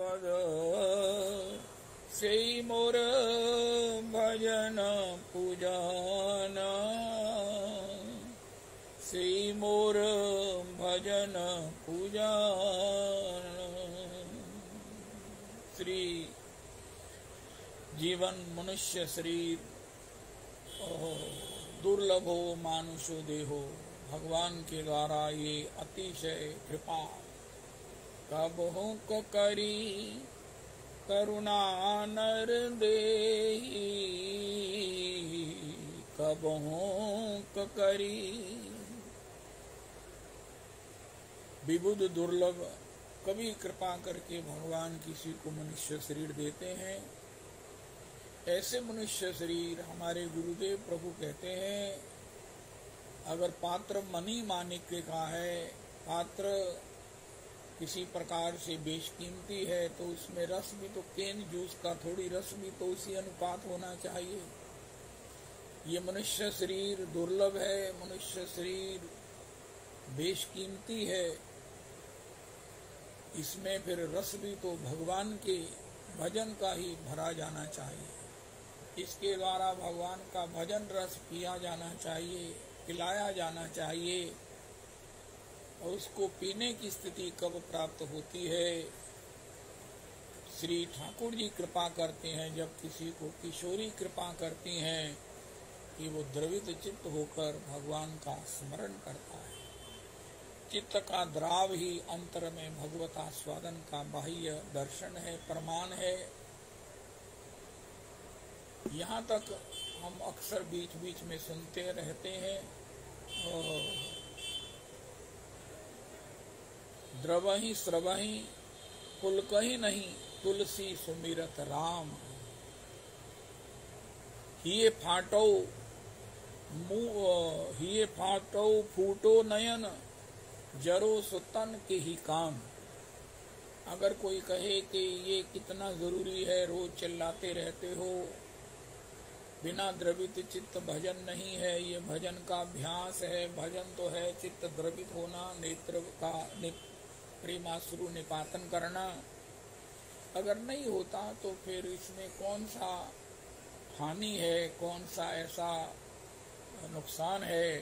पद से मोर भजन पूजाना, से मोर भजन पूजाना। श्री जीवन मनुष्य शरीर दुर्लभो मानुषो देहो, भगवान के द्वारा ये अतिशय कृपा कबहु क करी करुणा नर देही, कबहु क करी। विबुध दुर्लभ कभी कृपा करके भगवान किसी को मनुष्य शरीर देते हैं। ऐसे मनुष्य शरीर हमारे गुरुदेव प्रभु कहते हैं, अगर पात्र मनी माणिक्य का है, पात्र किसी प्रकार से बेशकीमती है, तो उसमें रस भी तो केन जूस का थोड़ी रस भी तो उसी अनुपात होना चाहिए। ये मनुष्य शरीर दुर्लभ है, मनुष्य शरीर बेशकीमती है, इसमें फिर रस भी तो भगवान के भजन का ही भरा जाना चाहिए। इसके द्वारा भगवान का भजन रस पिया जाना चाहिए, पिलाया जाना चाहिए। और उसको पीने की स्थिति कब प्राप्त होती है? श्री ठाकुर जी कृपा करते हैं, जब किसी को किशोरी कृपा करती हैं कि वो द्रवित चित्त होकर भगवान का स्मरण करता है। चित्त का द्राव ही अंतर में भगवता स्वादन का बाह्य दर्शन है, प्रमाण है। यहाँ तक हम अक्सर बीच बीच में सुनते रहते हैं, द्रवहि स्रवहि पुलकहि नहीं, तुलसी सुमिरत राम। हिये फाटो फूटो नयन, जरो सुतन के ही काम। अगर कोई कहे कि ये कितना जरूरी है, रोज चिल्लाते रहते हो, बिना द्रवित चित्त भजन नहीं है, ये भजन का अभ्यास है। भजन तो है चित्त द्रवित होना, नेत्र का प्रेमाश्रु निपातन करना। अगर नहीं होता तो फिर इसमें कौन सा हानि है, कौन सा ऐसा नुकसान है?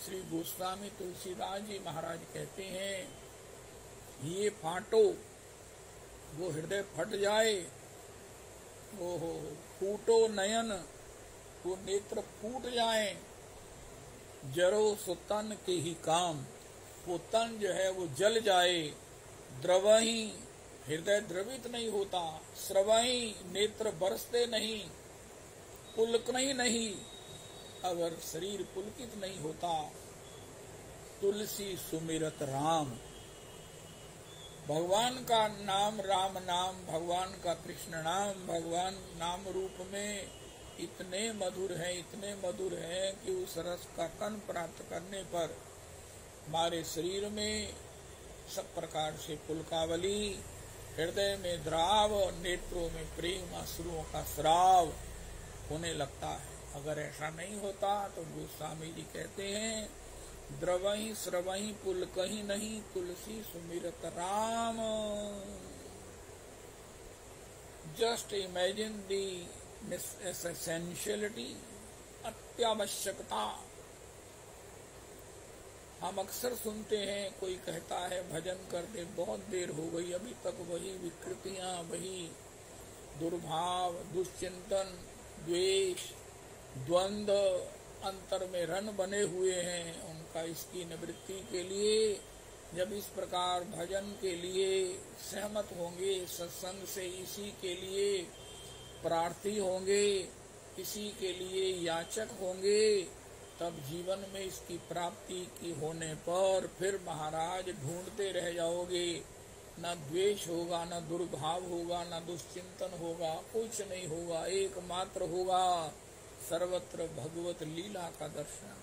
श्री गोस्वामी तुलसीदास जी महाराज कहते हैं, ये फाटो, वो हृदय फट जाए, वो फूटो नयन, वो नेत्र फूट जाए, जरो सुतन के ही काम, वो तन जो है वो जल जाए। द्रवहि, हृदय द्रवित नहीं होता, स्रवहि, नेत्र बरसते नहीं, पुलकहि नहीं, अगर शरीर पुलकित नहीं होता। तुलसी सुमिरत राम, भगवान का नाम, राम नाम, भगवान का कृष्ण नाम, भगवान नाम रूप में इतने मधुर है, इतने मधुर है कि उस रस का कण प्राप्त करने पर हमारे शरीर में सब प्रकार से पुलकावली, हृदय में द्राव, नेत्रों में प्रेम अश्रुओं का स्राव होने लगता है। अगर ऐसा नहीं होता तो गोस्वामी जी कहते हैं, द्रवहि स्रवहि पुलकहि नहीं, तुलसी सुमिरत Ram. Just imagine the essentiality, अत्यावश्यकता। हम अक्सर सुनते हैं, कोई कहता है भजन करते बहुत देर हो गई, अभी तक वही विकृतियां, वही दुर्भाव, दुश्चिंतन, द्वेष, द्वंद्व अंतर में रन बने हुए हैं। उनका इसकी निवृत्ति के लिए जब इस प्रकार भजन के लिए सहमत होंगे, सत्संग से इसी के लिए प्रार्थी होंगे, इसी के लिए याचक होंगे, तब जीवन में इसकी प्राप्ति की होने पर फिर महाराज ढूंढते रह जाओगे। न द्वेष होगा, न दुर्भाव होगा, न दुश्चिंतन होगा, कुछ नहीं होगा। एकमात्र होगा सर्वत्र भगवत लीला का दर्शन।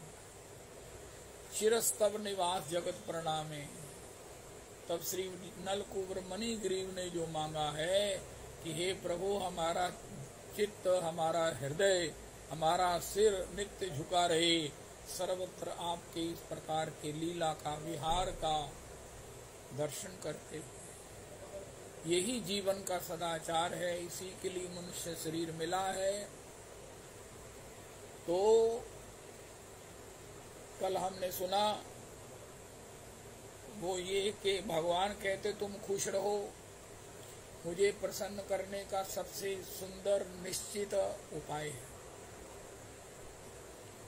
शिरस्तव निवास जगत प्रणामे। तब श्री नलकुबर मणि ग्रीव ने जो मांगा है कि हे प्रभु, हमारा चित्त, हमारा हृदय, हमारा सिर नित्य झुका रहे, सर्वत्र आपके इस प्रकार के लीला का, विहार का दर्शन करते। यही जीवन का सदाचार है, इसी के लिए मनुष्य शरीर मिला है। तो कल हमने सुना वो ये कि भगवान कहते तुम खुश रहो, मुझे प्रसन्न करने का सबसे सुंदर निश्चित उपाय है।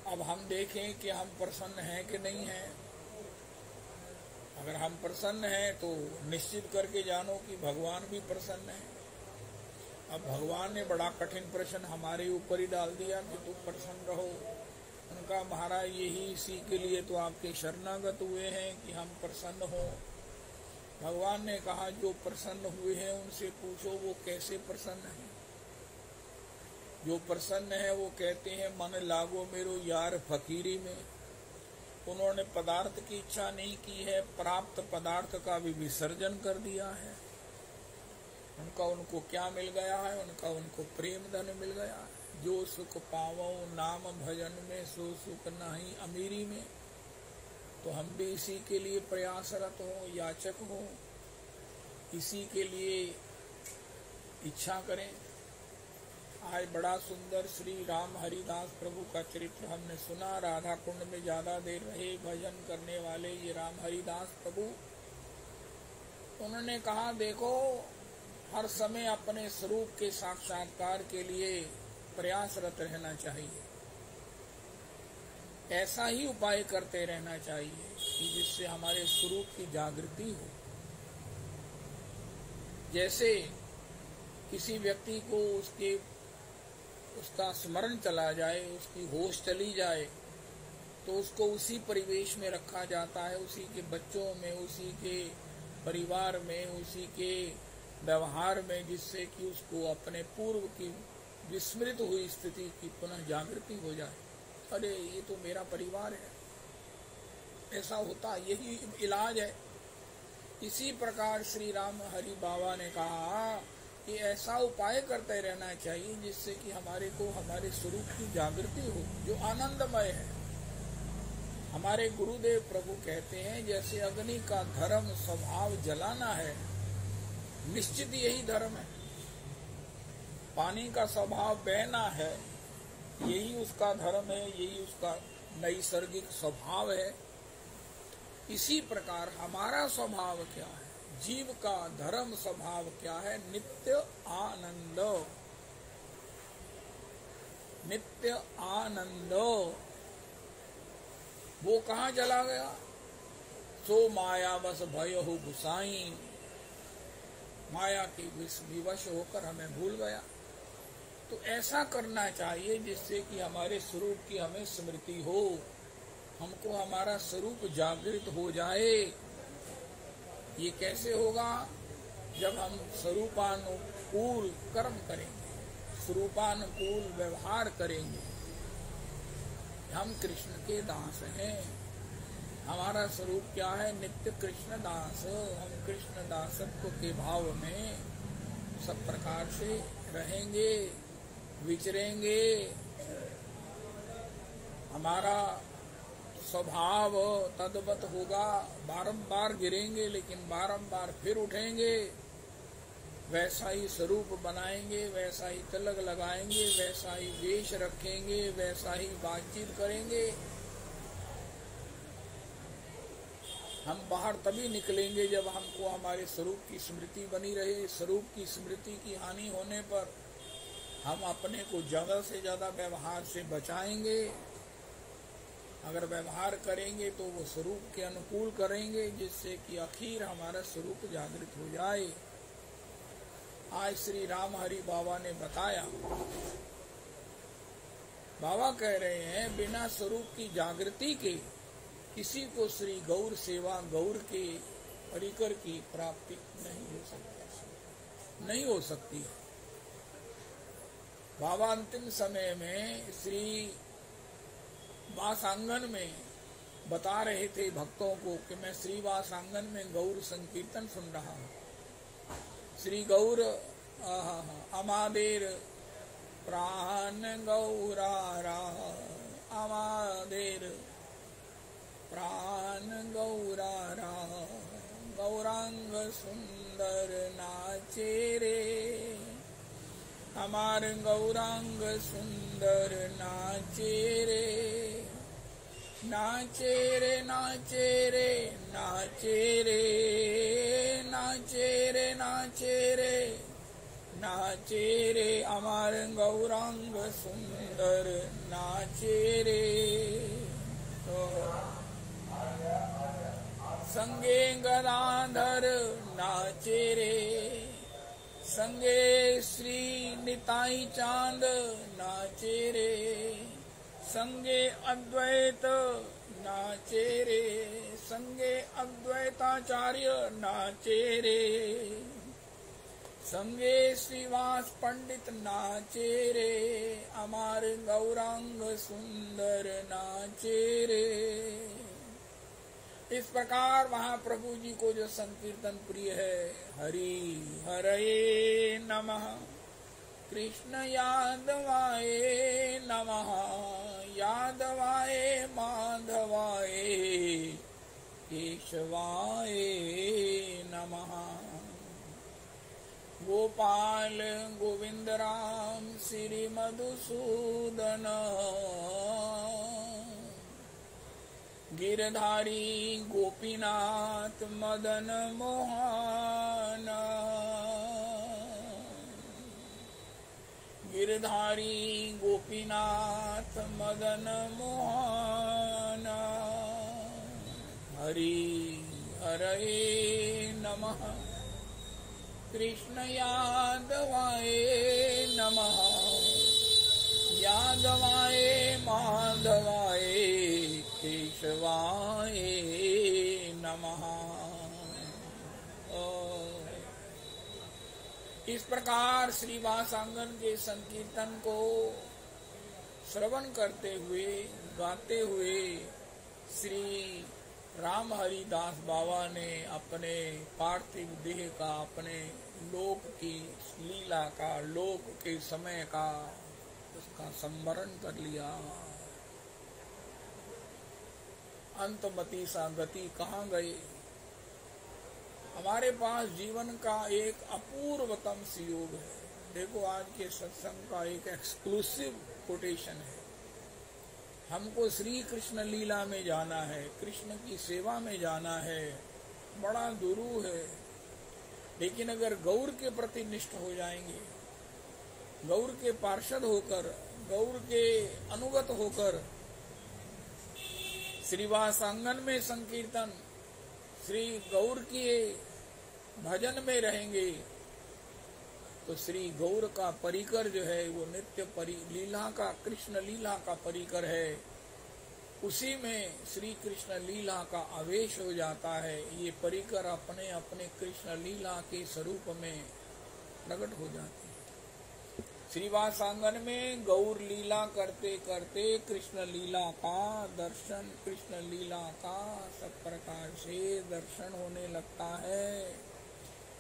अब हम देखें कि हम प्रसन्न हैं कि नहीं हैं। अगर हम प्रसन्न हैं तो निश्चित करके जानो कि भगवान भी प्रसन्न है। अब भगवान ने बड़ा कठिन प्रश्न हमारे ऊपर ही डाल दिया कि तुम प्रसन्न रहो। उनका महाराज यही इसी के लिए तो आपके शरणागत हुए हैं कि हम प्रसन्न हो। भगवान ने कहा जो प्रसन्न हुए हैं उनसे पूछो वो कैसे प्रसन्न है। जो प्रसन्न है वो कहते हैं मन लागो मेरो यार फकीरी में। उन्होंने पदार्थ की इच्छा नहीं की है, प्राप्त पदार्थ का भी विसर्जन कर दिया है। उनको क्या मिल गया है? उनको प्रेम धन मिल गया है। जो सुख पावो नाम भजन में, सो सुख नहीं अमीरी में। तो हम भी इसी के लिए प्रयासरत हो, याचक हो, इसी के लिए इच्छा करें। आज बड़ा सुंदर श्री राम हरिदास प्रभु का चरित्र हमने सुना। राधा कुंड में ज्यादा देर रहे भजन करने वाले ये राम हरिदास प्रभु। उन्होंने कहा देखो हर समय अपने स्वरूप के साक्षात्कार के लिए प्रयासरत रहना चाहिए। ऐसा ही उपाय करते रहना चाहिए कि जिससे हमारे स्वरूप की जागृति हो। जैसे किसी व्यक्ति को उसका स्मरण चला जाए, उसकी होश चली जाए, तो उसको उसी परिवेश में रखा जाता है, उसी के बच्चों में, उसी के परिवार में, उसी के व्यवहार में, जिससे कि उसको अपने पूर्व की विस्मृत हुई स्थिति की पुनः जागृति हो जाए। अरे ये तो मेरा परिवार है, ऐसा होता, यही इलाज है। इसी प्रकार श्री राम हरि बाबा ने कहा कि ऐसा उपाय करते रहना चाहिए जिससे कि हमारे को हमारे स्वरूप की जागृति हो, जो आनंदमय है। हमारे गुरुदेव प्रभु कहते हैं जैसे अग्नि का धर्म स्वभाव जलाना है, निश्चित यही धर्म है। पानी का स्वभाव बहना है, यही उसका धर्म है, यही उसका नैसर्गिक स्वभाव है। इसी प्रकार हमारा स्वभाव क्या है, जीव का धर्म स्वभाव क्या है? नित्य आनंद। नित्य आनंद वो कहाँ चला गया? सो माया बस भय हो गुसाई। माया की विवश होकर हमें भूल गया। तो ऐसा करना चाहिए जिससे कि हमारे स्वरूप की हमें स्मृति हो, हमको हमारा स्वरूप जागृत हो जाए। ये कैसे होगा? जब हम स्वरूपानुकूल कर्म करेंगे, स्वरूपानुकूल व्यवहार करेंगे। हम कृष्ण के दास हैं। हमारा स्वरूप क्या है? नित्य कृष्ण दास। हम कृष्ण दासत्व के भाव में सब प्रकार से रहेंगे, विचरेंगे। हमारा स्वभाव तद्वत होगा। बारंबार गिरेंगे लेकिन बारंबार फिर उठेंगे। वैसा ही स्वरूप बनाएंगे, वैसा ही तिलक लगाएंगे, वैसा ही वेश रखेंगे, वैसा ही बातचीत करेंगे। हम बाहर तभी निकलेंगे जब हमको हमारे स्वरूप की स्मृति बनी रहे। स्वरूप की स्मृति की हानि होने पर हम अपने को ज्यादा से ज्यादा व्यवहार से बचाएंगे। अगर व्यवहार करेंगे तो वो स्वरूप के अनुकूल करेंगे, जिससे कि आखिर हमारा स्वरूप जागृत हो जाए। आज श्री राम हरि बाबा ने बताया, बाबा कह रहे हैं बिना स्वरूप की जागृति के किसी को श्री गौर सेवा, गौर के परिकर की प्राप्ति नहीं हो सकती, नहीं हो सकती। बाबा अंतिम समय में श्री वासांगन में बता रहे थे भक्तों को कि मैं श्री वासांगन में गौर संकीर्तन सुन रहा हूँ। श्री गौर अमादेर प्राण गौरारा, अमादेर प्राण गौरारा, गौरांग सुंदर नाचे रे, हमार गौरांग सुंदर नाचे रे, नाचे रे नाचे रे नाचे रे, नाचे रे नाचे रे नाचे रे, हमार गौरांग सुंदर नाचे रे। संगे गदाधर नाचे रे, संगे श्री निताई चांद नाचे रे, संगे अद्वैत नाचे रे, संगे अद्वैताचार्य नाचे रे, संगे श्रीवास पंडित नाचे रे, हमार गौरांग सुंदर नाचे रे। इस प्रकार महाप्रभु जी को जो संकीर्तन प्रिय है, हरि हरे नमः, कृष्ण यादवाय नमः, यादवाय माधवाय केशवाय नमः, गोपाल गोविंद राम श्री मधुसूदन, गिरधारी गोपीनाथ मदन मोहन, गिरधारी गोपीनाथ मदन मोहन, हरि हरे नमः, कृष्ण यादवाय नमः, यादवाय माधवाय केशवाय नमः। इस प्रकार श्रीवासांगन के संकीर्तन को श्रवण करते हुए गाते हुए श्री राम हरिदास बाबा ने अपने पार्थिव देह का, अपने लोक की लीला का, लोक के समय का उसका संवरण कर लिया। अंतमति सा गति कहाँ गए। हमारे पास जीवन का एक अपूर्वतम योग है। देखो आज के सत्संग का एक एक्सक्लूसिव कोटेशन है। हमको श्री कृष्ण लीला में जाना है, कृष्ण की सेवा में जाना है, बड़ा दुरूह है। लेकिन अगर गौर के प्रति निष्ठ हो जाएंगे, गौर के पार्षद होकर, गौर के अनुगत होकर श्रीवासांगन में संकीर्तन, श्री गौर के भजन में रहेंगे तो श्री गौर का परिकर जो है वो नित्य लीला का, कृष्ण लीला का परिकर है। उसी में श्री कृष्ण लीला का आवेश हो जाता है। ये परिकर अपने अपने कृष्ण लीला के स्वरूप में प्रकट हो जाते हैं। श्रीवासांगन में गौर लीला करते करते कृष्ण लीला का दर्शन, कृष्ण लीला का सब प्रकार से दर्शन होने लगता है,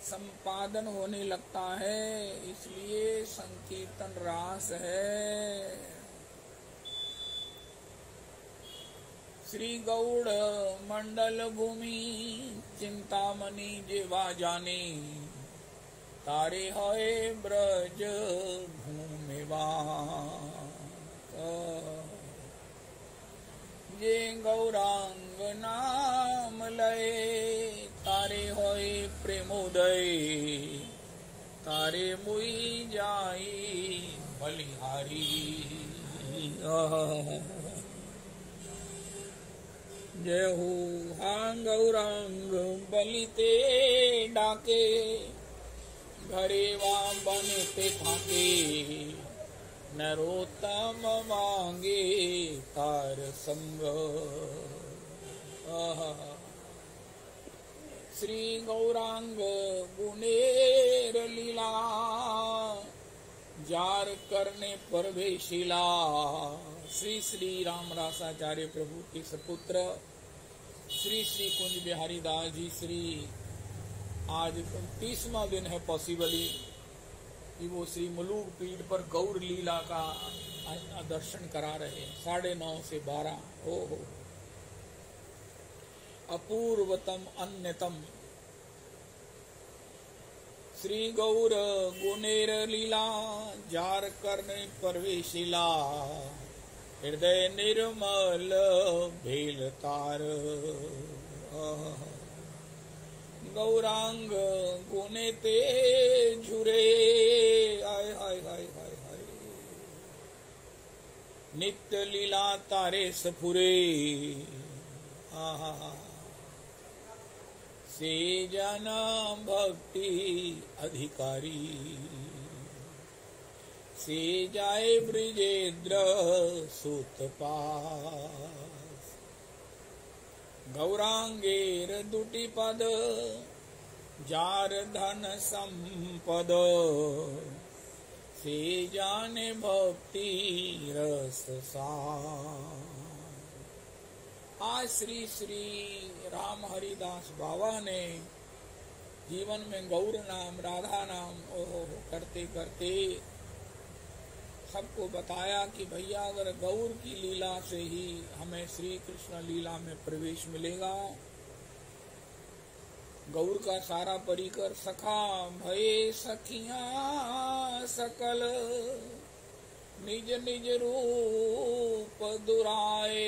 संपादन होने लगता है। इसलिए संकीर्तन रास है। श्री गौड़ मंडल भूमि चिंतामणि जेवा जाने, तारे है ब्रज घूमेवा। जे गौरांग नाम लय, तारे होय प्रेमोदय, तारे मुई जाई बलिहारी। जय हो हाँ गौरांग बलिते डाके, घरेवा बनते थाके, नरोत्तम मांगे तार संग। श्री गौरांग गुनेर लीला, जार करने पर भेशिला। श्री श्री राम रासाचार्य प्रभु के सपुत्र श्री श्री कुंज बिहारी दास जी श्री आज 30वां दिन है पॉसिबली कि वो श्री मुलुक पीठ पर गौर लीला का दर्शन करा रहे हैं 9:30 से 12। ओहो अपूर्वतम अन्यतम श्री गौर गुनेर लीला जार करने प्रवेशिला हृदय निर्मल भेल तार गौरांग गुने ते झुरे आय हाय हाय हाय हाय नित्य लीला तारे सफुरे से जना भक्ति अधिकारी से जाए ब्रिजेन्द्र सुत पास गौरांगेर दुटी पद जार धन संपद से जाने भक्ति रस सार। आज श्री श्री राम हरिदास बाबा ने जीवन में गौर नाम राधा नाम करते करते सबको बताया कि भैया अगर गौर की लीला से ही हमें श्री कृष्ण लीला में प्रवेश मिलेगा, गौर का सारा परिकर सखा भये सखियां सकल निज निज रूप दुराए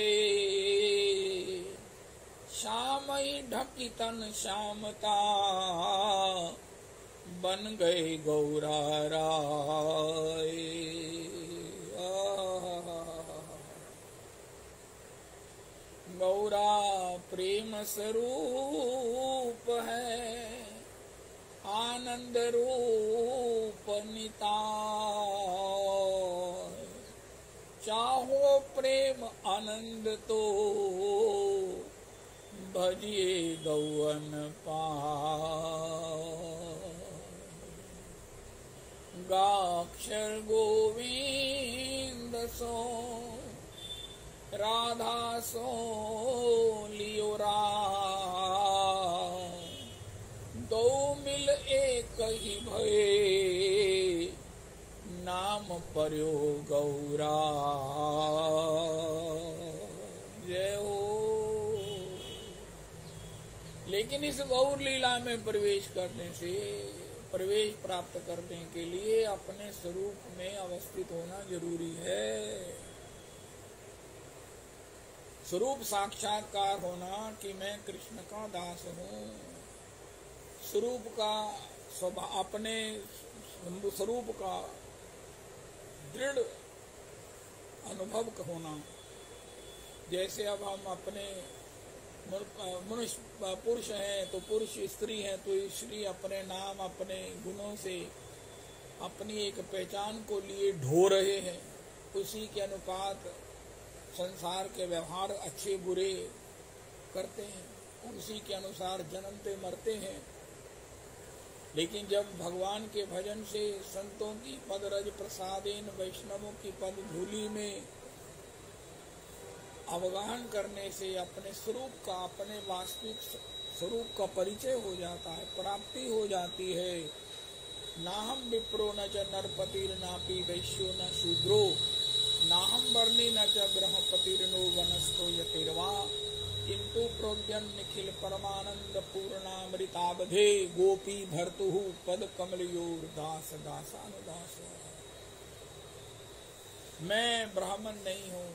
श्यामई ढकी तन श्यामता बन गए गौरा राय। गौरा प्रेम स्वरूप है आनंद रूप निताय चाहो प्रेम आनंद तो भजिए गौवन पाय। गाक्षर गोविंद सो राधा सो लियो राम दो मिल एक ही भये नाम पर्यो गौरा जय हो। लेकिन इस गौर लीला में प्रवेश करने से प्रवेश प्राप्त करने के लिए अपने स्वरूप में अवस्थित होना जरूरी है। स्वरूप साक्षात्कार होना कि मैं कृष्ण का दास हूँ, स्वरूप का स्वभाव अपने स्वरूप का दृढ़ अनुभव होना। जैसे अब हम अपने मनुष्य पुरुष हैं तो पुरुष, स्त्री हैं तो स्त्री अपने नाम अपने गुणों से अपनी एक पहचान को लिए ढो रहे हैं, उसी के अनुपात संसार के व्यवहार अच्छे बुरे करते हैं, उसी के अनुसार जन्मते मरते हैं। लेकिन जब भगवान के भजन से संतों की पदरज प्रसादेन वैष्णवों की पद धूलि में अवगाहन करने से अपने स्वरूप का, अपने वास्तविक स्वरूप का परिचय हो जाता है, प्राप्ति हो जाती है। नाहम विप्रो न च नरपतिर्नापि वैश्यो न शूद्रो नाहम वर्णी न च ग्रहपतिर्नो वनस्थो यतिर्वा किंतु प्रोज्ञन निखिल परमानंद पूर्णामृतावधे गोपी भर्तुः पद कमलयोर दास दासानुदास। मैं ब्राह्मण नहीं हूँ,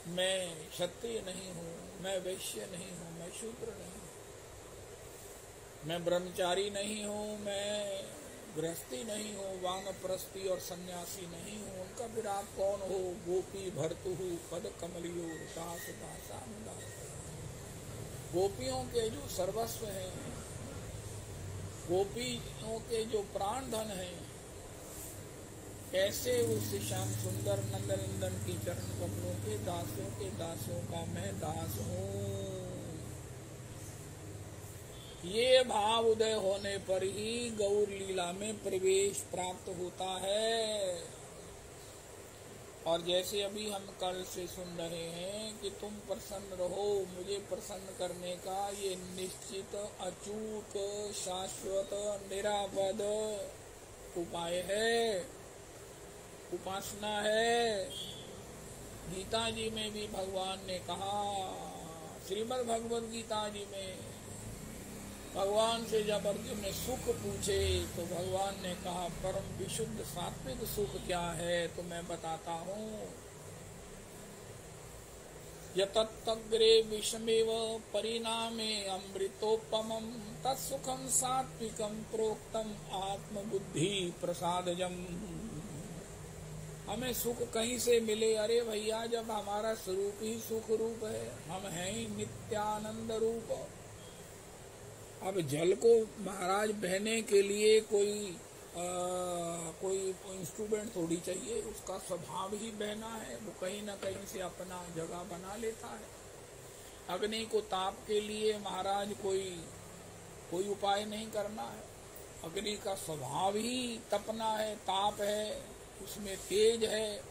मैं क्षत्रिय नहीं हूँ, मैं वैश्य नहीं हूँ, मैं शूद्र नहीं हूँ, मैं ब्रह्मचारी नहीं हूँ, मैं गृहस्थी नहीं हूँ, वानप्रस्थी और सन्यासी नहीं हूँ। उनका विराट कौन हो? गोपी भर्तुः पद कमलयोर दास दासानुदास। गोपियों के जो सर्वस्व हैं, गोपियों के जो प्राण धन है, कैसे उस श्याम सुंदर नंदनंदन की चरण कमलों के दासों का मैं दास हूँ। ये भाव उदय होने पर ही गौर लीला में प्रवेश प्राप्त होता है। और जैसे अभी हम कल से सुन रहे हैं कि तुम प्रसन्न रहो, मुझे प्रसन्न करने का ये निश्चित अचूक शाश्वत निरापद उपाय है, उपासना है। गीता जी में भी भगवान ने कहा, श्रीमद् भगवद गीता जी में भगवान से जब अर्जुन ने सुख पूछे तो भगवान ने कहा परम विशुद्ध सात्विक सुख क्या है तो मैं बताता हूँ। यतत्तग्रे विषमेव परिणामे अमृतोपमं तत्सुखम सात्विकम प्रोक्तम आत्मबुद्धि प्रसादजम। हमें सुख कहीं से मिले? अरे भैया, जब हमारा स्वरूप ही सुख रूप है, हम हैं ही नित्यानंद रूप। अब जल को महाराज बहने के लिए कोई इंस्ट्रूमेंट थोड़ी चाहिए, उसका स्वभाव ही बहना है, वो कहीं ना कहीं से अपना जगह बना लेता है। अग्नि को ताप के लिए महाराज कोई उपाय नहीं करना है, अग्नि का स्वभाव ही तपना है, ताप है, उसमें तेज है।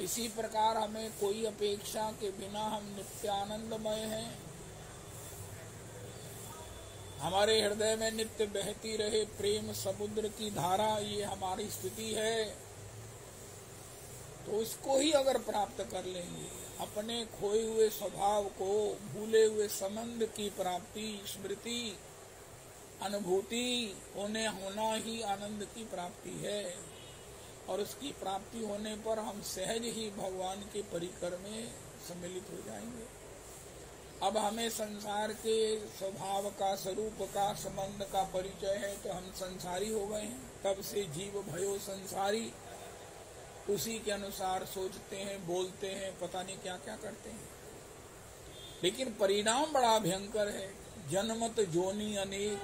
इसी प्रकार हमें कोई अपेक्षा के बिना हम नित्यानंदमय हैं। हमारे हृदय में नित्य बहती रहे प्रेम समुद्र की धारा, ये हमारी स्थिति है। तो इसको ही अगर प्राप्त कर लेंगे, अपने खोए हुए स्वभाव को, भूले हुए संबंध की प्राप्ति, स्मृति, अनुभूति होना ही आनंद की प्राप्ति है। और उसकी प्राप्ति होने पर हम सहज ही भगवान के परिकर में सम्मिलित हो जाएंगे। अब हमें संसार के स्वभाव का, स्वरूप का, संबंध का परिचय है तो हम संसारी हो गए हैं। तब से जीव भयो संसारी, उसी के अनुसार सोचते हैं, बोलते हैं, पता नहीं क्या क्या करते हैं। लेकिन परिणाम बड़ा भयंकर है। जन्मत जोनि अनेक।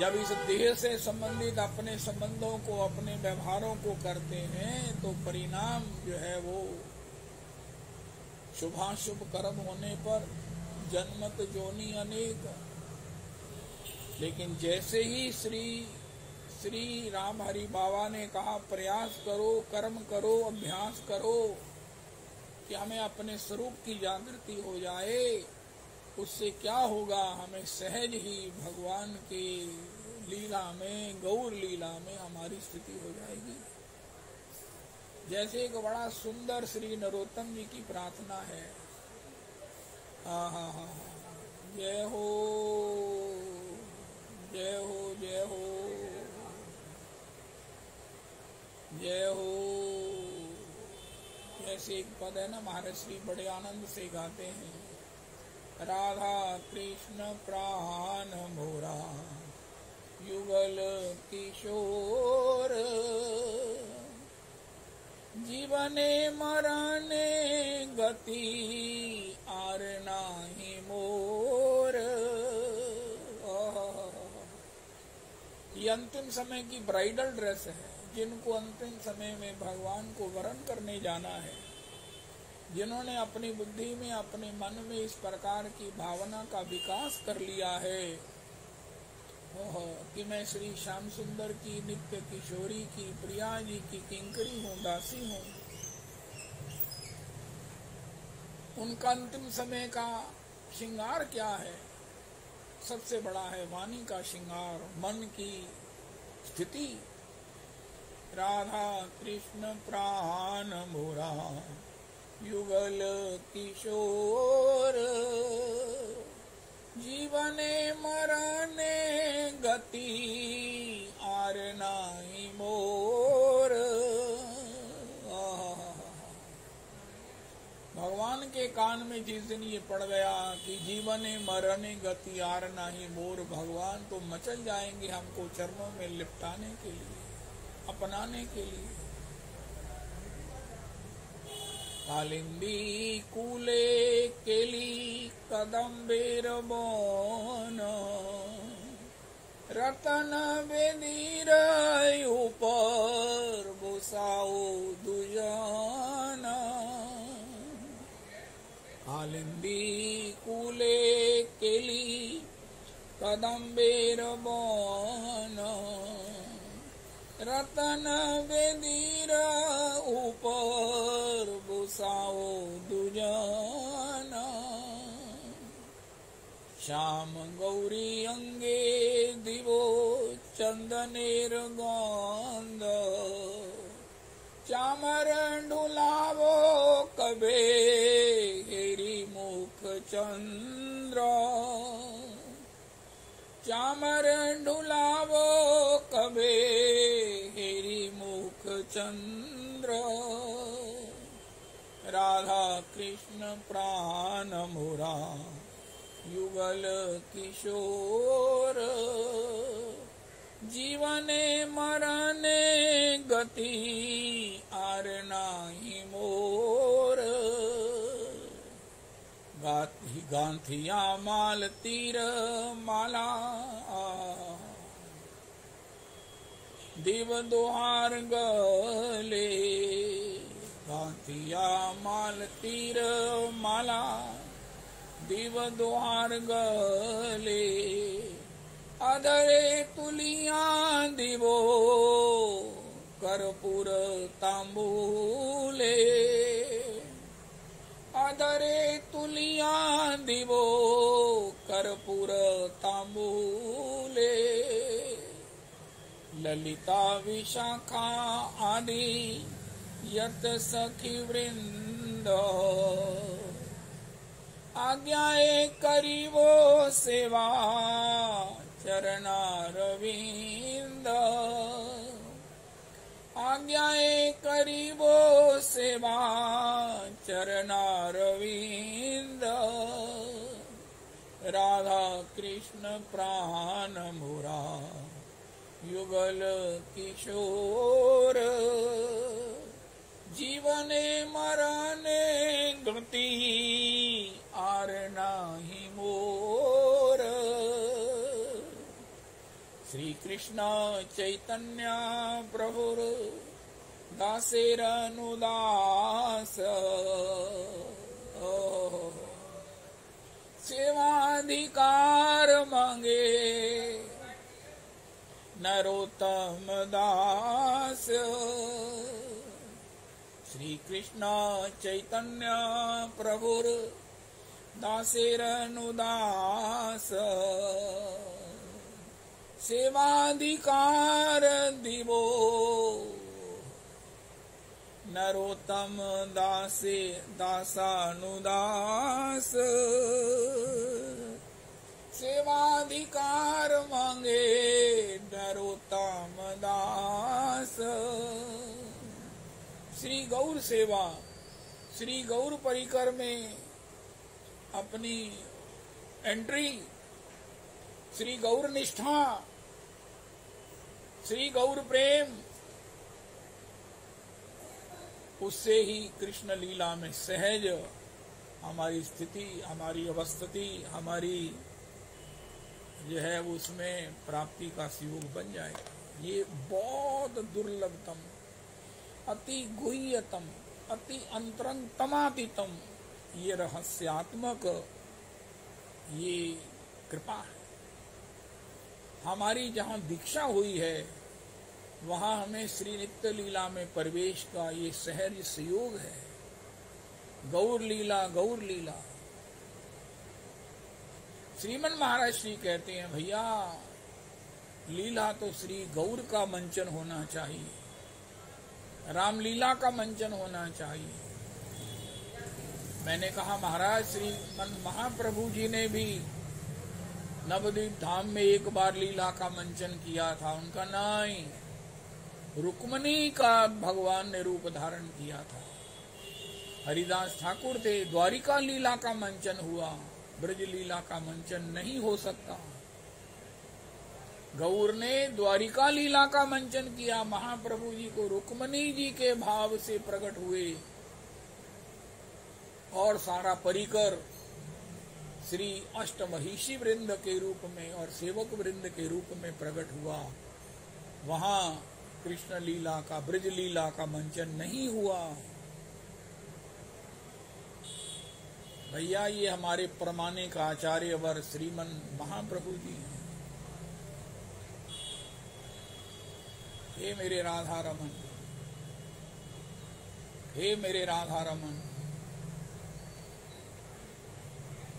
जब इस देह से संबंधित अपने संबंधों को, अपने व्यवहारों को करते हैं तो परिणाम जो है वो शुभाशुभ कर्म होने पर जन्मत जोनि अनेक। लेकिन जैसे ही श्री राम हरि बाबा ने कहा प्रयास करो, कर्म करो, अभ्यास करो कि हमें अपने स्वरूप की जागृति हो जाए, उससे क्या होगा? हमें सहज ही भगवान के लीला में, गौर लीला में हमारी स्थिति हो जाएगी। जैसे एक बड़ा सुंदर श्री नरोत्तम जी की प्रार्थना है, जय हो जय हो जय हो जय हो। जैसे एक पद है ना, महाराज श्री बड़े आनंद से गाते हैं, राधा कृष्ण प्राण मोरा युगल किशोर, जीवने मरने गति आर नाही मोर। ये अंतिम समय की ब्राइडल ड्रेस है। जिनको अंतिम समय में भगवान को वरण करने जाना है, जिन्होंने अपनी बुद्धि में, अपने मन में इस प्रकार की भावना का विकास कर लिया है कि मैं श्री श्याम सुंदर की, नित्य किशोरी की, प्रिया जी की किंकरी हूँ, दासी हूँ, उनका अंतिम समय का श्रृंगार क्या है? सबसे बड़ा है वाणी का श्रृंगार, मन की स्थिति। राधा कृष्ण प्राण मोरा युगल किशोर, जीवने मरने गति आर नाही मोर। भगवान के कान में जिस दिन ये पड़ गया कि जीवने मरने गति आर नाही मोर, भगवान तो मचल जाएंगे हमको चरणों में लिपटाने के लिए, अपनाने के लिए। कालिंदी कूले केली कदम्बेर बोन, रतन बेदीर ऊपर बुसाओ दुजान। कालिंदी कूले केली कदम्बेर बोन, रतन बेदीर ऊपर बुसाओ दुजाना। श्याम गौरी अंगे दिवो चंदनेर गंध, चामर ढुलावो कबे हेरी मुख चंद्र। श्यामर ढुलावो कबे हेरी मुख चंद्र, राधा कृष्ण प्राण मोरा युगल किशोर, जीवने मरने गति आर नाही मोर, गांथिया माल तीर माला, दिव दोहार गले, गांथिया माल तीर माला, दिव दोहार गले, अधरे तुलिया दिवो कर्पूर तांबूले, अधरे तुलिया दिवो कर्पूर तांबूले, ललिता विशाखा आदि यत सखी वृंद, आज्ञाए करीवो सेवा चरणारविंद, आज्ञाए करीवो सेवा चरणारविंद, राधा कृष्ण प्राण मोरा युगल किशोर, जीवने मरने गति आर नाही मोर, श्री कृष्ण चैतन्य प्रभुर दासेरनुदास, सेवाधिकार मांगे नरोत्तम दास, श्री कृष्ण चैतन्य प्रभुर दासेरनुदास, सेवाधिकार दिवो नरोत्तम दासे दासानुदास, सेवाधिकार मांगे नरोत्तम दास, श्री गौर सेवा, श्री गौर परिकर में अपनी एंट्री, श्री गौर निष्ठा, श्री गौर प्रेम, उससे ही कृष्ण लीला में सहज हमारी स्थिति, हमारी अवस्थिति, हमारी जो है उसमें प्राप्ति का योग बन जाएगा। ये बहुत दुर्लभतम, अति गुह्यतम, अति अंतरंगतमातीतम ये रहस्यात्मक ये कृपा है। हमारी जहाँ दीक्षा हुई है वहाँ हमें श्री नित्य लीला में प्रवेश का ये सहज संयोग है। गौर लीला, गौर लीला। श्रीमन महाराज श्री कहते हैं, भैया लीला तो श्री गौर का मंचन होना चाहिए, रामलीला का मंचन होना चाहिए। मैंने कहा महाराज श्रीमन महाप्रभु जी ने भी नवद्वीप धाम में एक बार लीला का मंचन किया था। उनका नहीं, रुक्मणी का भगवान ने रूप धारण किया था। हरिदास ठाकुर थे, द्वारिका लीला का मंचन हुआ, ब्रज लीला का मंचन नहीं हो सकता। गौर ने द्वारिका लीला का मंचन किया, महाप्रभु जी को रुक्मणी जी के भाव से प्रकट हुए और सारा परिकर श्री अष्टमहिषी वृंद के रूप में और सेवक वृंद के रूप में प्रकट हुआ। वहां कृष्ण लीला का, ब्रज लीला का मंचन नहीं हुआ। भैया ये हमारे प्रमाणिक आचार्यवर श्रीमन महाप्रभु जी हैं। हे मेरे राधा रमन, हे मेरे राधा रमन।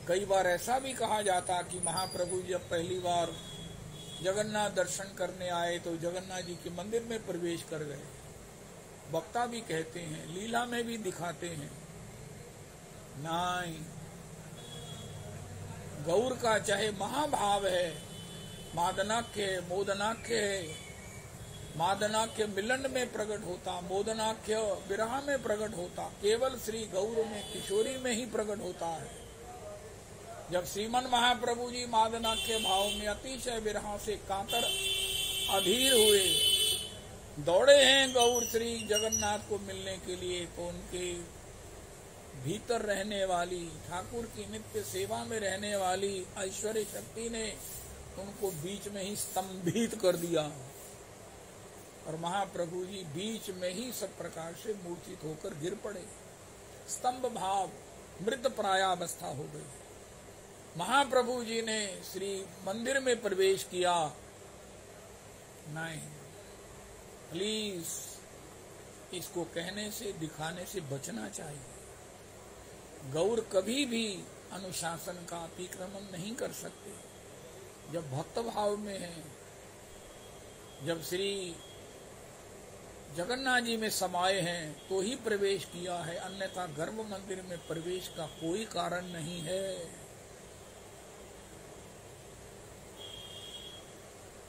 कई बार ऐसा भी कहा जाता कि महाप्रभु जब पहली बार जगन्नाथ दर्शन करने आए तो जगन्नाथ जी के मंदिर में प्रवेश कर गए। वक्ता भी कहते हैं, लीला में भी दिखाते हैं। नहीं, गौर का चाहे महाभाव है मादनाख्य है, मोदनाख्य है। मादनाख्य मिलन में प्रकट होता, मोदनाख्य विरह में प्रकट होता, केवल श्री गौर में किशोरी में ही प्रकट होता है। जब श्रीमन महाप्रभु जी मादनाख्य भाव में अतिशय विरह से कातर अधीर हुए, दौड़े हैं गौर श्री जगन्नाथ को मिलने के लिए, तो उनके भीतर रहने वाली ठाकुर की नित्य सेवा में रहने वाली ऐश्वर्य शक्ति ने उनको बीच में ही स्तंभित कर दिया और महाप्रभु जी बीच में ही सब प्रकार से मूर्छित होकर गिर पड़े। स्तंभ भाव, मृत प्रायावस्था हो गई। महाप्रभु जी ने श्री मंदिर में प्रवेश किया। नहीं, प्लीज इसको कहने से, दिखाने से बचना चाहिए। गौर कभी भी अनुशासन का अतिक्रमण नहीं कर सकते। जब भक्त भाव में है, जब श्री जगन्नाथ जी में समाये हैं तो ही प्रवेश किया है, अन्यथा गर्भ मंदिर में प्रवेश का कोई कारण नहीं है।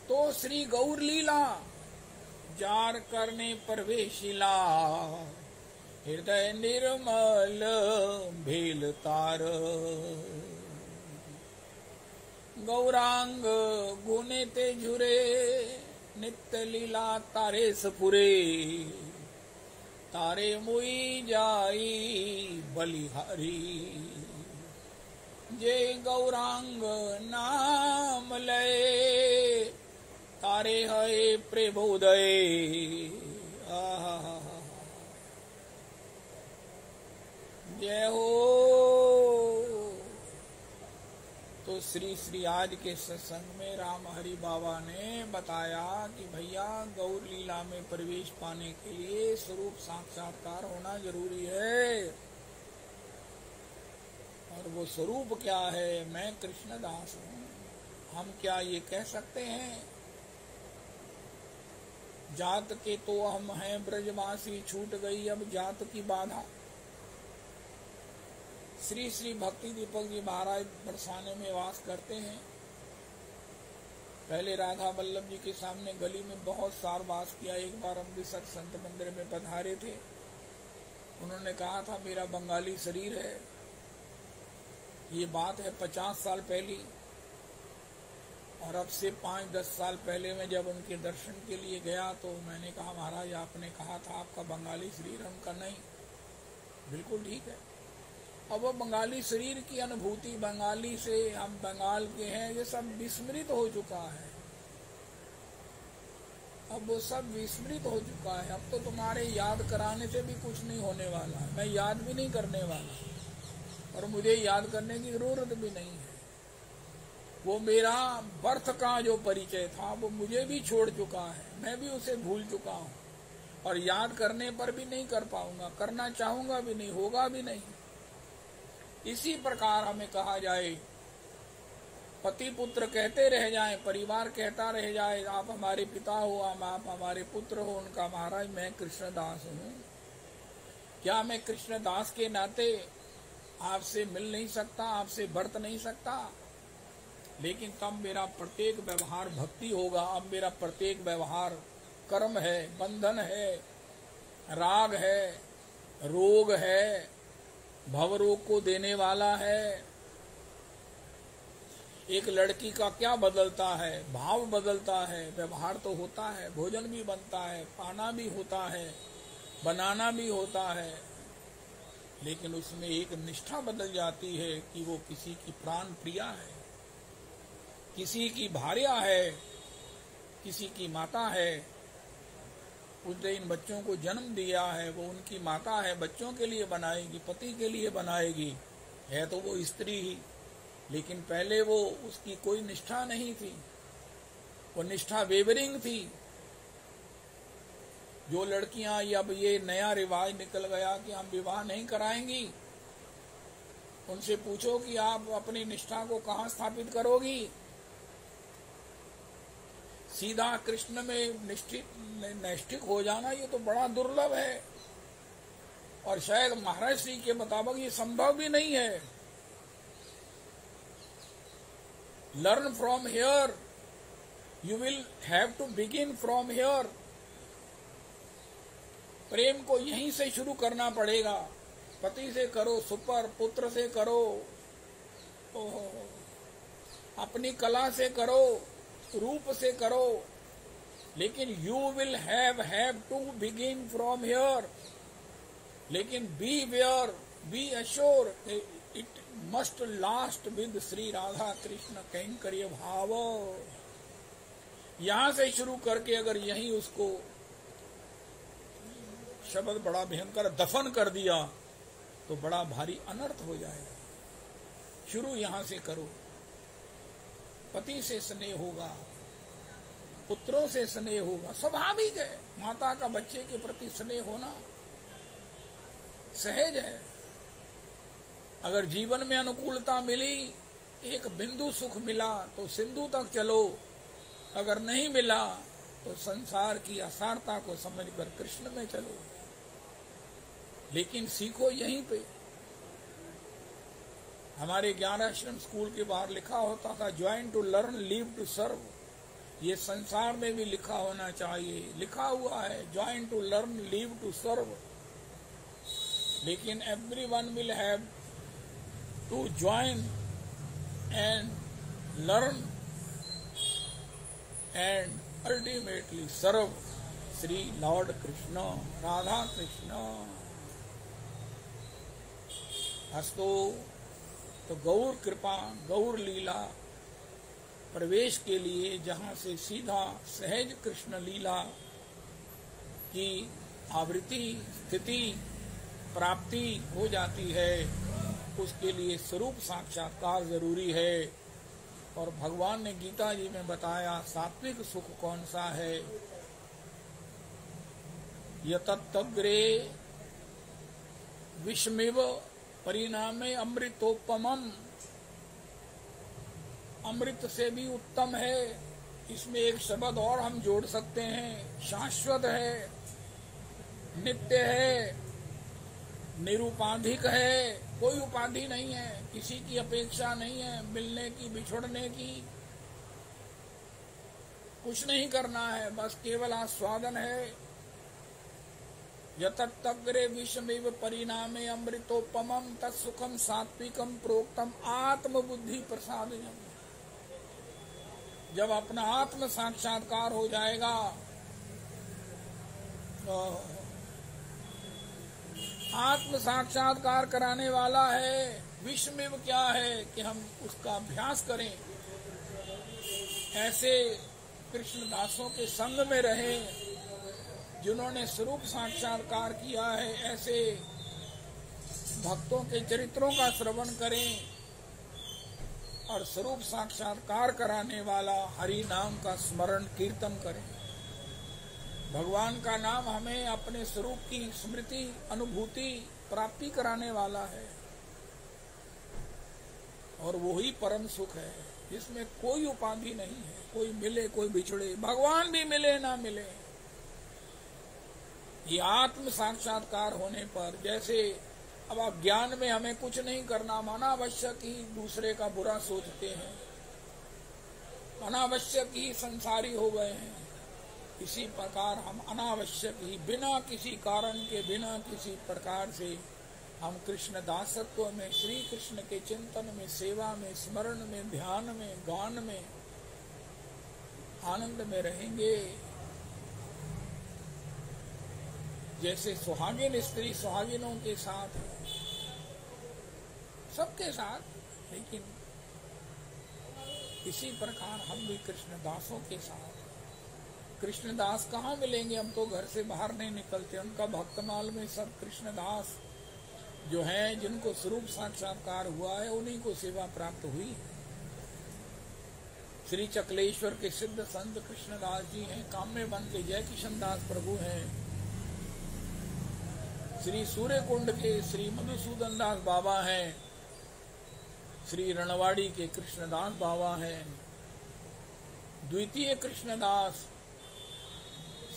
तो श्री गौर लीला जार करने प्रवेशिला, हृदय निर्मल भेल तार, गौरांग गुने ते झुरे, नित्य लीला तारे सपुरे, तारे मुई जाई बलिहारी, जय गौरांग नाम लय, तारे है प्रबोदय। जय हो। तो श्री श्री आज के सत्संग में राम हरि बाबा ने बताया कि भैया गौर लीला में प्रवेश पाने के लिए स्वरूप साक्षात्कार होना जरूरी है। और वो स्वरूप क्या है? मैं कृष्णदास हूँ। हम क्या ये कह सकते हैं? जात के तो हम हैं ब्रजवासी, छूट गई अब जात की बाधा। श्री श्री भक्ति दीपक जी महाराज बरसाने में वास करते हैं। पहले राधा वल्लभ जी के सामने गली में बहुत साल वास किया। एक बार अमृतसर संत मंदिर में पधारे थे। उन्होंने कहा था मेरा बंगाली शरीर है। ये बात है 50 साल पहली। और अब से 5-10 साल पहले मैं जब उनके दर्शन के लिए गया तो मैंने कहा महाराज आपने कहा था आपका बंगाली शरीर, उनका नहीं। बिल्कुल ठीक है। अब वो बंगाली शरीर की अनुभूति, बंगाली से हम बंगाल के हैं, ये सब विस्मृत हो चुका है। अब वो सब विस्मृत हो चुका है। अब तो तुम्हारे याद कराने से भी कुछ नहीं होने वाला है। मैं याद भी नहीं करने वाला और मुझे याद करने की जरूरत भी नहीं है। वो मेरा बर्थ का जो परिचय था वो मुझे भी छोड़ चुका है। मैं भी उसे भूल चुका हूँ और याद करने पर भी नहीं कर पाऊंगा, करना चाहूंगा भी नहीं, होगा भी नहीं। इसी प्रकार हमें कहा जाए, पति पुत्र कहते रह जाएं, परिवार कहता रह जाए आप हमारे पिता हो, आप हमारे पुत्र हो, उनका महाराज मैं कृष्णदास हूँ। क्या मैं कृष्णदास के नाते आपसे मिल नहीं सकता, आपसे बरत नहीं सकता? लेकिन तब मेरा प्रत्येक व्यवहार भक्ति होगा। अब मेरा प्रत्येक व्यवहार कर्म है, बंधन है, राग है, रोग है, भवरोग को देने वाला है। एक लड़की का क्या बदलता है? भाव बदलता है, व्यवहार तो होता है, भोजन भी बनता है, पाना भी होता है, बनाना भी होता है, लेकिन उसमें एक निष्ठा बदल जाती है कि वो किसी की प्राण प्रिया है, किसी की भार्या है, किसी की माता है। उसने इन बच्चों को जन्म दिया है, वो उनकी माता है, बच्चों के लिए बनाएगी, पति के लिए बनाएगी, है तो वो स्त्री ही। लेकिन पहले वो उसकी कोई निष्ठा नहीं थी, वो निष्ठा वेवरिंग थी। जो लड़कियां अब ये नया रिवाज निकल गया कि हम विवाह नहीं कराएंगी, उनसे पूछो कि आप अपनी निष्ठा को कहाँ स्थापित करोगी। सीधा कृष्ण में नैष्ठिक हो जाना ये तो बड़ा दुर्लभ है और शायद महाराज श्री के मुताबिक ये संभव भी नहीं है। Learn from here you will have to begin from here. प्रेम को यहीं से शुरू करना पड़ेगा। पति से करो, सुपर, पुत्र से करो, अपनी कला से करो, रूप से करो, लेकिन you will have to begin from here. लेकिन be aware, be assured, it must last with Shri Radha Krishna कैंकर्य भाव। यहां से शुरू करके अगर यहीं उसको शब्द बड़ा भयंकर दफन कर दिया तो बड़ा भारी अनर्थ हो जाएगा। शुरू यहां से करो। पति से स्नेह होगा, पुत्रों से स्नेह होगा, स्वाभाविक है। माता का बच्चे के प्रति स्नेह होना सहज है। अगर जीवन में अनुकूलता मिली, एक बिंदु सुख मिला तो सिंधु तक चलो, अगर नहीं मिला तो संसार की असारता को समझकर कृष्ण में चलो। लेकिन सीखो यहीं पे। हमारे 11 आश्रम स्कूल के बाहर लिखा होता था, join to learn, leave to serve. ये संसार में भी लिखा होना चाहिए। लिखा हुआ है, join to learn, leave to serve. लेकिन everyone will have to join and learn and ultimately serve Shri Lord Krishna, Radha Krishna. हस्तो तो गौर कृपा, गौर लीला प्रवेश के लिए जहां से सीधा सहज कृष्ण लीला की आवृत्ति, स्थिति, प्राप्ति हो जाती है, उसके लिए स्वरूप साक्षात्कार जरूरी है। और भगवान ने गीता जी में बताया सात्विक सुख कौन सा है। यतत्तग्रे विषमिव परिणामे अमृतोपमम्। अमृत से भी उत्तम है। इसमें एक शब्द और हम जोड़ सकते हैं, शाश्वत है, नित्य है, निरुपाधिक है। कोई उपाधि नहीं है, किसी की अपेक्षा नहीं है मिलने की, बिछुड़ने की, कुछ नहीं करना है, बस केवल आस्वादन है। यतत्तग्रे विषमेव परिणामे अमृतोपमम् तत्सुखम सात्विकम प्रोक्तम आत्मबुद्धि प्रसादजम्। जब अपना आत्म साक्षात्कार हो जाएगा, आत्म साक्षात्कार कराने वाला है। विषमेव क्या है कि हम उसका अभ्यास करें, ऐसे कृष्ण दासों के संग में रहें जिन्होंने स्वरूप साक्षात्कार किया है। ऐसे भक्तों के चरित्रों का श्रवण करें और स्वरूप साक्षात्कार कराने वाला हरि नाम का स्मरण कीर्तन करें। भगवान का नाम हमें अपने स्वरूप की स्मृति, अनुभूति, प्राप्ति कराने वाला है और वही परम सुख है जिसमें कोई उपाधि नहीं है। कोई मिले कोई बिछड़े, भगवान भी मिले ना मिले। ये आत्म साक्षात्कार होने पर, जैसे अब अज्ञान में हमें कुछ नहीं करना, अनावश्यक ही दूसरे का बुरा सोचते हैं, अनावश्यक ही संसारी हो गए हैं। इसी प्रकार हम अनावश्यक ही, बिना किसी कारण के, बिना किसी प्रकार से हम कृष्ण दासत्व में, श्री कृष्ण के चिंतन में, सेवा में, स्मरण में, ध्यान में, गान में, आनंद में रहेंगे। जैसे सुहागिन स्त्री सुहागिनों के साथ, सबके साथ, लेकिन इसी प्रकार हम भी कृष्ण दासों के साथ। कृष्णदास कहाँ मिलेंगे? हम तो घर से बाहर नहीं निकलते। उनका भक्तमाल में सब कृष्णदास जो हैं, जिनको स्वरूप साक्षात्कार हुआ है, उन्हीं को सेवा प्राप्त हुई है। श्री चकलेश्वर के सिद्ध संत कृष्णदास जी हैं, काम्य वन के जय किशन दास प्रभु हैं, श्री सूर्य कुंड के श्री मधुसूदन दास बाबा हैं, श्री रणवाड़ी के कृष्णदास बाबा हैं, द्वितीय कृष्णदास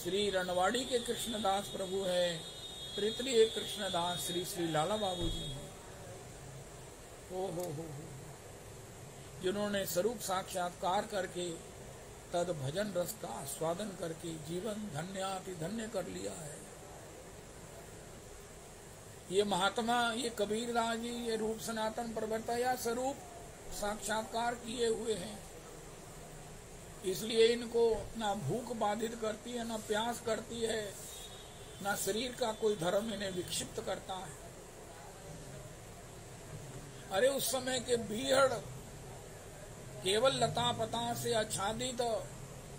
श्री रणवाड़ी के कृष्णदास प्रभु हैं, तृतीय कृष्णदास श्री श्री लाला बाबू जी हैं। हो जिन्होंने स्वरूप साक्षात्कार करके तद भजन रस का आस्वादन करके जीवन धन्याति धन्य कर लिया है। ये महात्मा, ये कबीरदास जी, ये रूप सनातन प्रवर्तक या स्वरूप साक्षात्कार किए हुए हैं, इसलिए इनको ना भूख बाधित करती है, ना प्यास करती है, ना शरीर का कोई धर्म इन्हें विक्षिप्त करता है। अरे उस समय के बीहड़ केवल लता पता से आच्छादित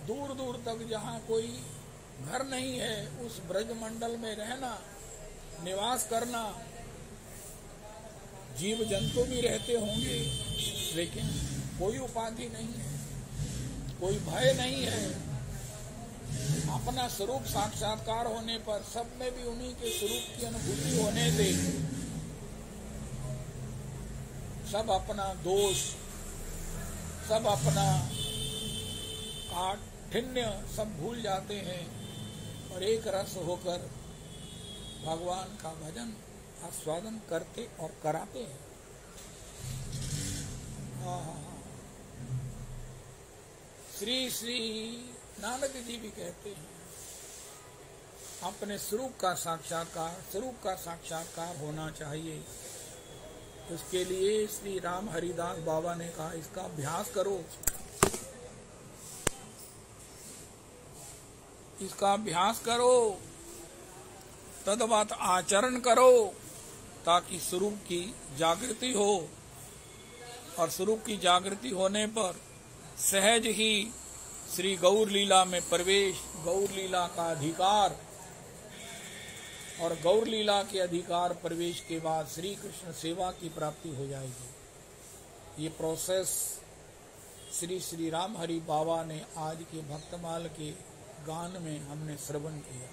दूर दूर तक जहाँ कोई घर नहीं है, उस ब्रज मंडल में रहना, निवास करना, जीव जंतु भी रहते होंगे, लेकिन कोई उपाधि नहीं है, कोई भय नहीं है। अपना स्वरूप साक्षात्कार होने पर, सब में भी उन्हीं के स्वरूप की अनुभूति होने से सब अपना दोष, सब अपना काठिन्य सब भूल जाते हैं और एक रस होकर भगवान का भजन आस्वादन करते और कराते हैं। श्री श्री नानक जी भी कहते हैं, अपने स्वरूप का साक्षात्कार होना चाहिए। उसके लिए श्री राम हरिदास बाबा ने कहा, इसका अभ्यास करो, इसका अभ्यास करो, तदबात आचरण करो, ताकि स्वरूप की जागृति हो। और स्वरूप की जागृति होने पर सहज ही श्री गौर लीला में प्रवेश, गौर लीला का अधिकार, और गौर लीला के अधिकार प्रवेश के बाद श्री कृष्ण सेवा की प्राप्ति हो जाएगी। ये प्रोसेस श्री श्री राम हरि बाबा ने आज के भक्तमाल के गान में हमने श्रवण किया।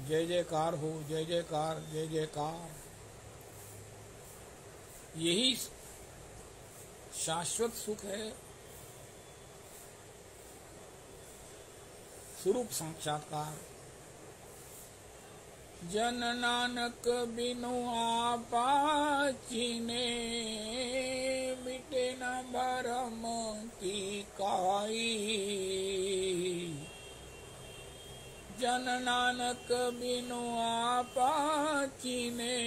जय जयकार हो, जय जयकार, जय जयकार। यही शाश्वत सुख है, स्वरूप साक्षात्कार। जन नानक बिनु आपा चीने, मिटे न भरम की काई। जन नानक बिनु आपा चीने,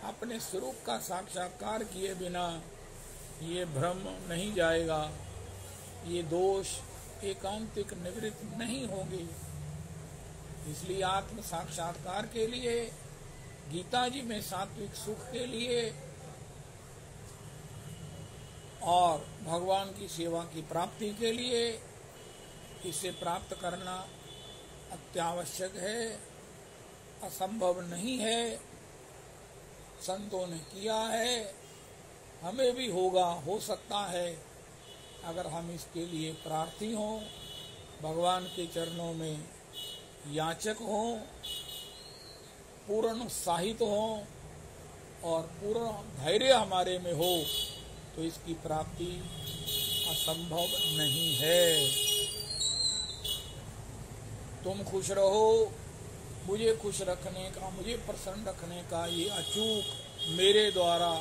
अपने स्वरूप का साक्षात्कार किए बिना ये भ्रम नहीं जाएगा, ये दोष एकांतिक निवृत्त नहीं होंगे। इसलिए आत्म साक्षात्कार के लिए, गीता जी में सात्विक सुख के लिए और भगवान की सेवा की प्राप्ति के लिए इसे प्राप्त करना अत्यावश्यक है, असंभव नहीं है। संतों ने किया है, हमें भी होगा, हो सकता है, अगर हम इसके लिए प्रार्थी हों, भगवान के चरणों में याचक हों, पूर्ण उत्साहित हों और पूर्ण धैर्य हमारे में हो, तो इसकी प्राप्ति असंभव नहीं है। तुम खुश रहो, मुझे खुश रखने का, मुझे प्रसन्न रखने का ये अचूक मेरे द्वारा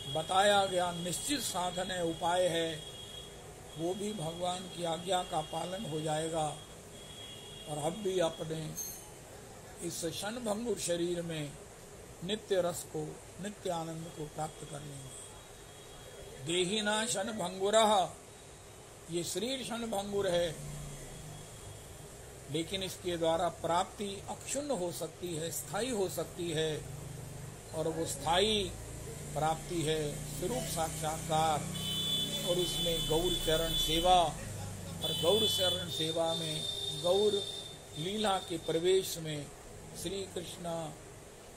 बताया गया निश्चित साधन है, उपाय है, वो भी भगवान की आज्ञा का पालन हो जाएगा और हम भी अपने इस क्षणभंगुर शरीर में नित्य रस को, नित्य आनंद को प्राप्त कर लेंगे। देहिना क्षणभंगुरः, ये शरीर क्षणभंगुर है, लेकिन इसके द्वारा प्राप्ति अक्षुण्ण हो सकती है, स्थायी हो सकती है, और वो स्थायी प्राप्ति है स्वरूप साक्षात्कार। और उसमें गौर चरण सेवा, और गौर चरण सेवा में, गौर लीला के प्रवेश में श्री कृष्ण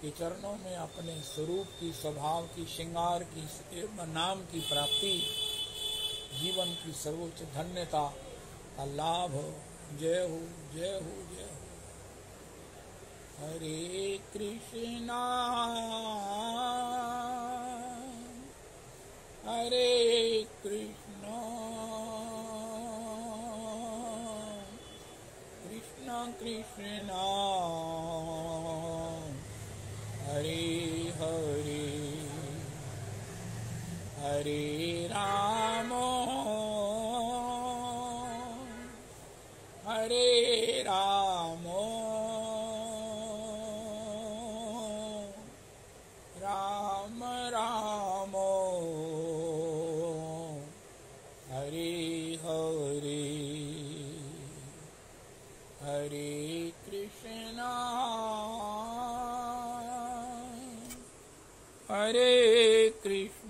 के चरणों में अपने स्वरूप की, स्वभाव की, श्रृंगार की, नाम की प्राप्ति, जीवन की सर्वोच्च धन्यता का लाभ। जय हो, जय हो, जय हो। हरे कृष्णा हरे कृष्णा कृष्णा कृष्णा हरे हरे। हरे राम हरे राम राम राम हरे हरे हरे कृष्णा हरे कृष्ण